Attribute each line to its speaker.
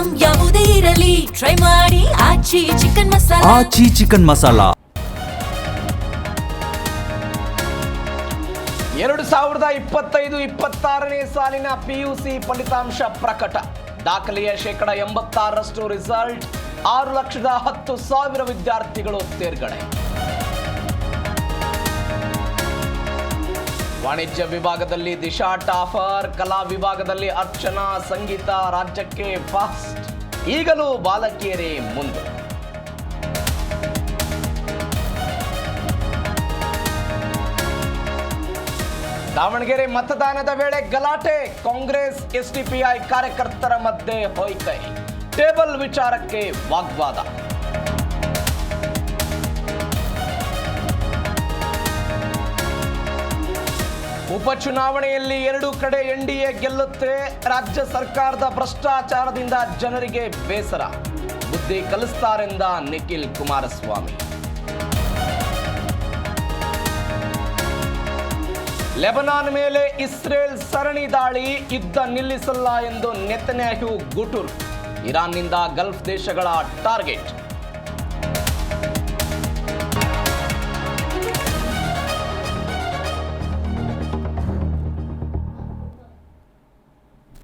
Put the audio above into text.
Speaker 1: Item ಯಾವುದೇ ಇರಲಿ try ಮಾಡಿ ಆಚಿ ಚಿಕನ್ ಮಸಾಲಾ.
Speaker 2: ಆಚಿ ಚಿಕನ್ ಮಸಾಲಾ
Speaker 3: 2025-26ನೇ ಸಾಲಿನ ಪಿಯುಸಿ ಫಲಿತಾಂಶ ಪ್ರಕಟ. ದಾಖಲೆಯ 86% ರಿಸಲ್ಟ್. 6,10,000 ವಿದ್ಯಾರ್ಥಿಗಳು ತೇರ್ಗಡೆ. ವಾಣಿಜ್ಯ ವಿಭಾಗದಲ್ಲಿ ದಿಶಾ ಟಾಫರ್, ಕಲಾ ವಿಭಾಗದಲ್ಲಿ ಅರ್ಚನಾ, ಸಂಗೀತ ರಾಜ್ಯಕ್ಕೆ ಫಸ್ಟ್. ಈಗಲೂ ಬಾಲಕಿಯರೇ ಮುಂದೆ. ದಾವಣಗೆರೆ ಮತದಾನದ ವೇಳೆ ಗಲಾಟೆ. ಕಾಂಗ್ರೆಸ್ ಎಸ್ಡಿಪಿಐ ಕಾರ್ಯಕರ್ತರ ಮಧ್ಯೆ ಹೊಯ್ಕೈ. ಟೇಬಲ್ ವಿಚಾರಕ್ಕೆ ವಾಗ್ವಾದ. ಉಪಚುನಾವಣೆಯಲ್ಲಿ 2 ಕಡೆ ಎನ್ಡಿಎ ಗೆಲ್ಲುತ್ತೆ. ರಾಜ್ಯ ಸರ್ಕಾರದ ಭ್ರಷ್ಟಾಚಾರದಿಂದ ಜನರಿಗೆ ಬೇಸರ. ಬುದ್ಧಿ ಕಲಿಸ್ತಾರೆಂದ ನಿಖಿಲ್ ಕುಮಾರಸ್ವಾಮಿ. ಲೆಬನಾನ್ ಮೇಲೆ ಇಸ್ರೇಲ್ ಸರಣಿ ದಾಳಿ. ಯುದ್ಧ ನಿಲ್ಲಿಸಲ್ಲ ಎಂದು ನೆತನ್ಯಾಹು ಗುಟುರ್. ಇರಾನ್ನಿಂದ ಗಲ್ಫ್ ದೇಶಗಳ ಟಾರ್ಗೆಟ್.